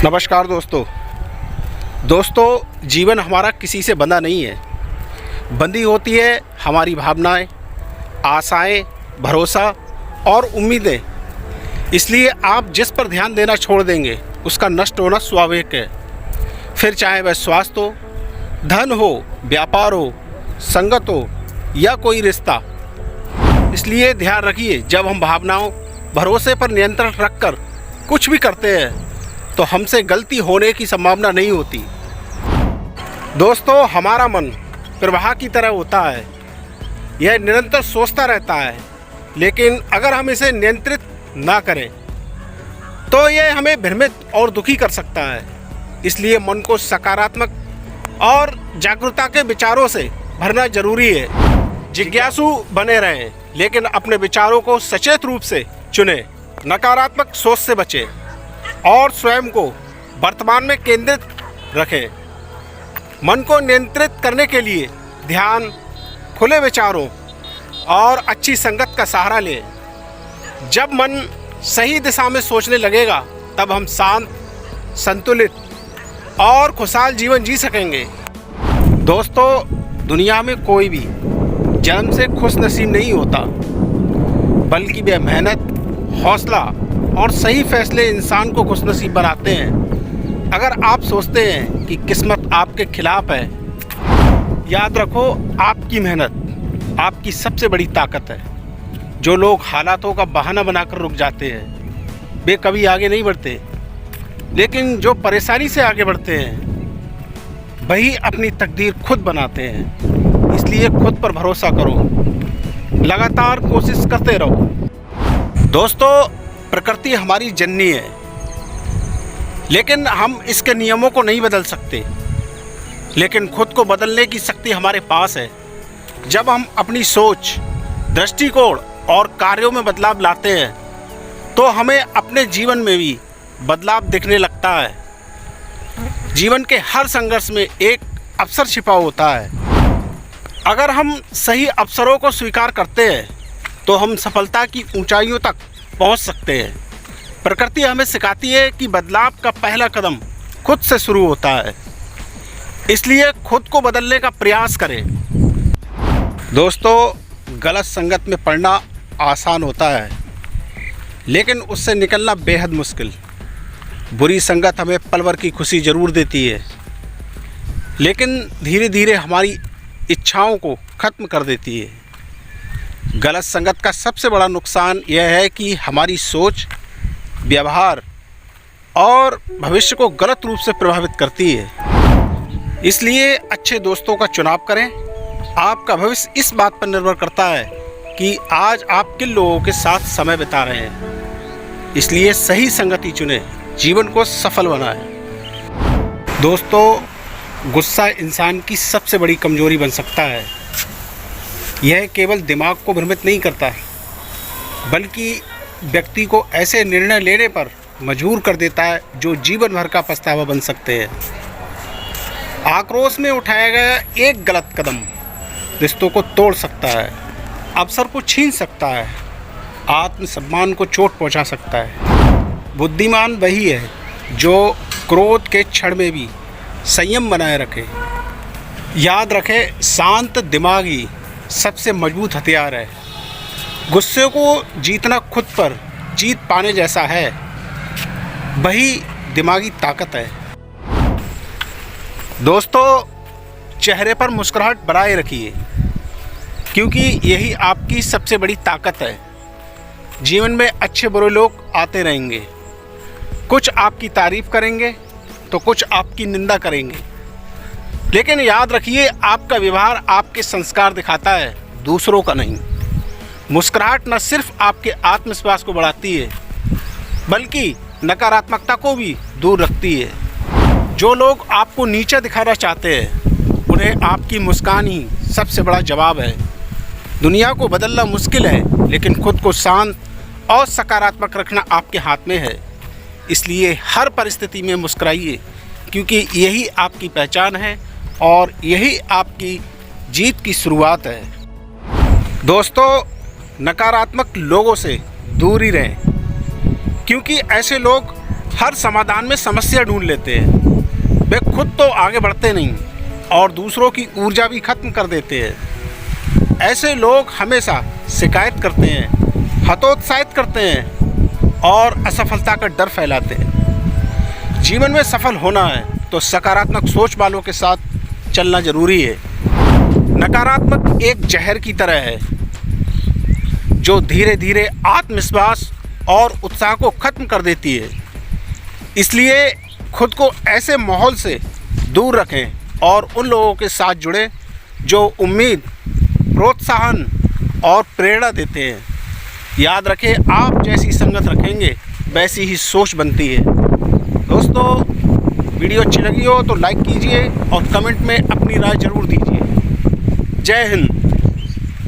नमस्कार दोस्तों, जीवन हमारा किसी से बंधा नहीं है। बंधी होती है हमारी भावनाएं, आशाएं, भरोसा और उम्मीदें। इसलिए आप जिस पर ध्यान देना छोड़ देंगे उसका नष्ट होना स्वाभाविक है। फिर चाहे वह स्वास्थ्य हो, धन हो, व्यापार हो, संगत हो या कोई रिश्ता। इसलिए ध्यान रखिए, जब हम भावनाओं, भरोसे पर नियंत्रण रखकर कुछ भी करते हैं तो हमसे गलती होने की संभावना नहीं होती। दोस्तों, हमारा मन प्रवाह की तरह होता है। यह निरंतर सोचता रहता है, लेकिन अगर हम इसे नियंत्रित ना करें तो यह हमें भ्रमित और दुखी कर सकता है। इसलिए मन को सकारात्मक और जागरूकता के विचारों से भरना जरूरी है। जिज्ञासु बने रहें, लेकिन अपने विचारों को सचेत रूप से चुनें। नकारात्मक सोच से बचें और स्वयं को वर्तमान में केंद्रित रखें। मन को नियंत्रित करने के लिए ध्यान, खुले विचारों और अच्छी संगत का सहारा लें। जब मन सही दिशा में सोचने लगेगा तब हम शांत, संतुलित और खुशहाल जीवन जी सकेंगे। दोस्तों, दुनिया में कोई भी जन्म से खुश नसीब नहीं होता, बल्कि वह मेहनत, हौसला और सही फैसले इंसान को खुशनसीब बनाते हैं। अगर आप सोचते हैं कि किस्मत आपके खिलाफ है, याद रखो, आपकी मेहनत आपकी सबसे बड़ी ताकत है। जो लोग हालातों का बहाना बनाकर रुक जाते हैं वे कभी आगे नहीं बढ़ते, लेकिन जो परेशानी से आगे बढ़ते हैं वही अपनी तकदीर खुद बनाते हैं। इसलिए खुद पर भरोसा करो, लगातार कोशिश करते रहो। दोस्तों, प्रकृति हमारी जननी है, लेकिन हम इसके नियमों को नहीं बदल सकते। लेकिन खुद को बदलने की शक्ति हमारे पास है। जब हम अपनी सोच, दृष्टिकोण और कार्यों में बदलाव लाते हैं तो हमें अपने जीवन में भी बदलाव दिखने लगता है। जीवन के हर संघर्ष में एक अवसर छिपा होता है। अगर हम सही अवसरों को स्वीकार करते हैं तो हम सफलता की ऊंचाइयों तक पहुंच सकते हैं। प्रकृति हमें सिखाती है कि बदलाव का पहला कदम खुद से शुरू होता है। इसलिए खुद को बदलने का प्रयास करें। दोस्तों, गलत संगत में पड़ना आसान होता है, लेकिन उससे निकलना बेहद मुश्किल। बुरी संगत हमें पल भर की खुशी ज़रूर देती है, लेकिन धीरे धीरे हमारी इच्छाओं को ख़त्म कर देती है। गलत संगत का सबसे बड़ा नुकसान यह है कि हमारी सोच, व्यवहार और भविष्य को गलत रूप से प्रभावित करती है। इसलिए अच्छे दोस्तों का चुनाव करें। आपका भविष्य इस बात पर निर्भर करता है कि आज आप किन लोगों के साथ समय बिता रहे हैं। इसलिए सही संगति चुनें, जीवन को सफल बनाएं। दोस्तों, गुस्सा इंसान की सबसे बड़ी कमजोरी बन सकता है। यह केवल दिमाग को भ्रमित नहीं करता, बल्कि व्यक्ति को ऐसे निर्णय लेने पर मजबूर कर देता है जो जीवन भर का पछतावा बन सकते हैं। आक्रोश में उठाया गया एक गलत कदम रिश्तों को तोड़ सकता है, अवसर को छीन सकता है, आत्मसम्मान को चोट पहुंचा सकता है। बुद्धिमान वही है जो क्रोध के क्षण में भी संयम बनाए रखे। याद रखे, शांत दिमाग ही सबसे मजबूत हथियार है। गुस्से को जीतना खुद पर जीत पाने जैसा है, वही दिमागी ताकत है। दोस्तों, चेहरे पर मुस्कुराहट बनाए रखिए, क्योंकि यही आपकी सबसे बड़ी ताकत है। जीवन में अच्छे बुरे लोग आते रहेंगे। कुछ आपकी तारीफ करेंगे तो कुछ आपकी निंदा करेंगे, लेकिन याद रखिए, आपका व्यवहार आपके संस्कार दिखाता है, दूसरों का नहीं। मुस्कुराहट न सिर्फ आपके आत्मविश्वास को बढ़ाती है, बल्कि नकारात्मकता को भी दूर रखती है। जो लोग आपको नीचा दिखाना चाहते हैं उन्हें आपकी मुस्कान ही सबसे बड़ा जवाब है। दुनिया को बदलना मुश्किल है, लेकिन खुद को शांत और सकारात्मक रखना आपके हाथ में है। इसलिए हर परिस्थिति में मुस्कुराइए, क्योंकि यही आपकी पहचान है और यही आपकी जीत की शुरुआत है। दोस्तों, नकारात्मक लोगों से दूर ही रहें, क्योंकि ऐसे लोग हर समाधान में समस्या ढूंढ लेते हैं। वे खुद तो आगे बढ़ते नहीं और दूसरों की ऊर्जा भी खत्म कर देते हैं। ऐसे लोग हमेशा शिकायत करते हैं, हतोत्साहित करते हैं और असफलता का डर फैलाते हैं। जीवन में सफल होना है तो सकारात्मक सोच वालों के साथ चलना जरूरी है। नकारात्मक एक जहर की तरह है जो धीरे धीरे आत्मविश्वास और उत्साह को खत्म कर देती है। इसलिए खुद को ऐसे माहौल से दूर रखें और उन लोगों के साथ जुड़ें जो उम्मीद, प्रोत्साहन और प्रेरणा देते हैं। याद रखें, आप जैसी संगत रखेंगे वैसी ही सोच बनती है। दोस्तों, वीडियो अच्छी लगी हो तो लाइक कीजिए और कमेंट में अपनी राय ज़रूर दीजिए। जय हिंद।